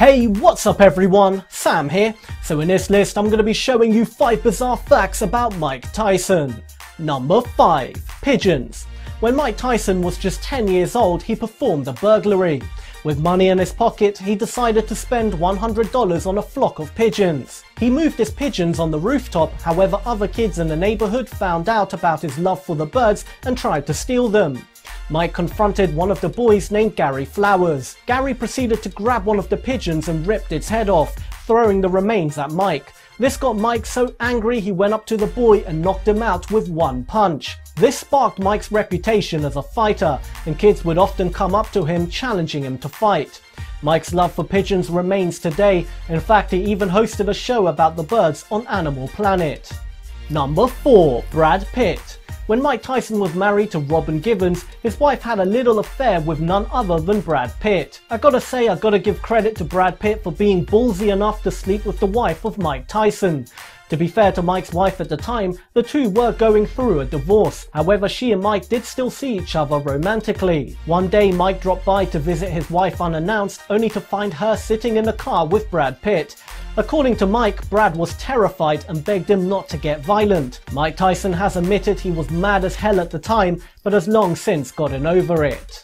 Hey, what's up everyone? Sam here. So in this list I'm going to be showing you 5 bizarre facts about Mike Tyson. Number 5. Pigeons. When Mike Tyson was just 10 years old, he performed a burglary. With money in his pocket, he decided to spend $100 on a flock of pigeons. He moved his pigeons on the rooftop, however other kids in the neighbourhood found out about his love for the birds and tried to steal them. Mike confronted one of the boys named Gary Flowers. Gary proceeded to grab one of the pigeons and ripped its head off, throwing the remains at Mike. This got Mike so angry he went up to the boy and knocked him out with one punch. This sparked Mike's reputation as a fighter, and kids would often come up to him challenging him to fight. Mike's love for pigeons remains today. In fact, he even hosted a show about the birds on Animal Planet. Number 4. Brad Pitt. When Mike Tyson was married to Robin Givens, his wife had a little affair with none other than Brad Pitt. I gotta give credit to Brad Pitt for being ballsy enough to sleep with the wife of Mike Tyson. To be fair to Mike's wife at the time, the two were going through a divorce. However, she and Mike did still see each other romantically. One day Mike dropped by to visit his wife unannounced, only to find her sitting in a car with Brad Pitt. According to Mike, Brad was terrified and begged him not to get violent. Mike Tyson has admitted he was mad as hell at the time, but has long since gotten over it.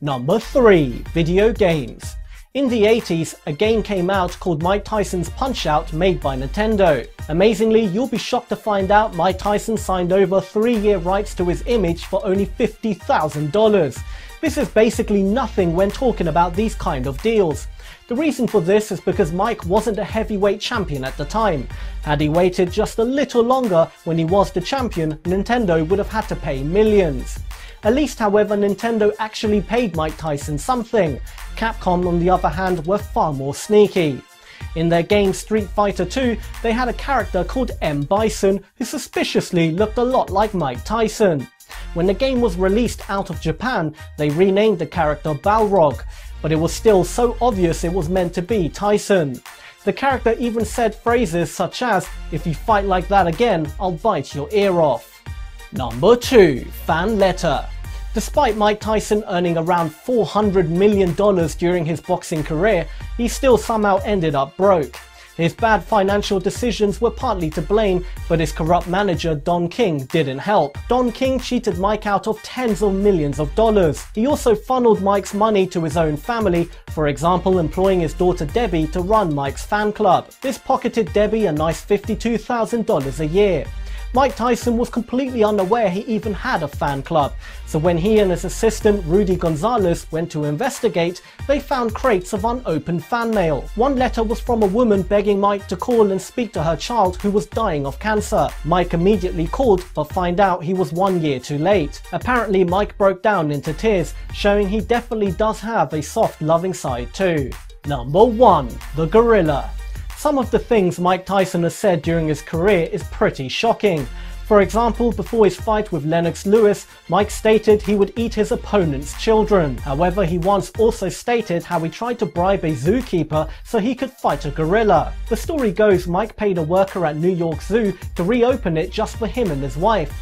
Number 3. Video games. In the 80s, a game came out called Mike Tyson's Punch-Out! Made by Nintendo. Amazingly, you'll be shocked to find out Mike Tyson signed over 3-year rights to his image for only $50,000. This is basically nothing when talking about these kind of deals. The reason for this is because Mike wasn't a heavyweight champion at the time. Had he waited just a little longer when he was the champion, Nintendo would have had to pay millions. At least, however, Nintendo actually paid Mike Tyson something. Capcom, on the other hand, were far more sneaky. In their game Street Fighter 2, they had a character called M. Bison who suspiciously looked a lot like Mike Tyson. When the game was released out of Japan, they renamed the character Balrog, but it was still so obvious it was meant to be Tyson. The character even said phrases such as, "If you fight like that again, I'll bite your ear off." Number 2. Fan letter. Despite Mike Tyson earning around $400 million during his boxing career, he still somehow ended up broke. His bad financial decisions were partly to blame, but his corrupt manager Don King didn't help. Don King cheated Mike out of tens of millions of dollars. He also funneled Mike's money to his own family, for example employing his daughter Debbie to run Mike's fan club. This pocketed Debbie a nice $52,000 a year. Mike Tyson was completely unaware he even had a fan club, so when he and his assistant Rudy Gonzalez went to investigate, they found crates of unopened fan mail. One letter was from a woman begging Mike to call and speak to her child who was dying of cancer. Mike immediately called, but find out he was 1 year too late. Apparently Mike broke down into tears, showing he definitely does have a soft, loving side too. Number 1. The gorilla. Some of the things Mike Tyson has said during his career is pretty shocking. For example, before his fight with Lennox Lewis, Mike stated he would eat his opponent's children. However, he once also stated how he tried to bribe a zookeeper so he could fight a gorilla. The story goes Mike paid a worker at New York Zoo to reopen it just for him and his wife.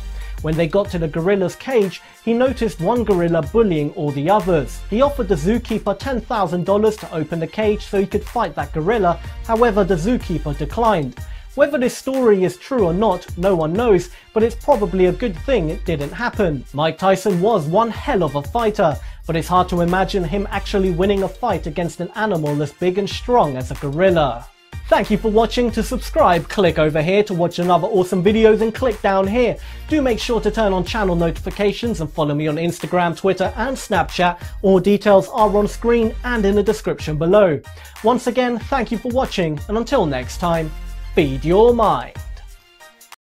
When they got to the gorilla's cage, he noticed one gorilla bullying all the others. He offered the zookeeper $10,000 to open the cage so he could fight that gorilla, however the zookeeper declined. Whether this story is true or not, no one knows, but it's probably a good thing it didn't happen. Mike Tyson was one hell of a fighter, but it's hard to imagine him actually winning a fight against an animal as big and strong as a gorilla. Thank you for watching. To subscribe, click over here to watch another awesome video, then click down here. Do make sure to turn on channel notifications and follow me on Instagram, Twitter and Snapchat. All details are on screen and in the description below. Once again, thank you for watching, and until next time, feed your mind.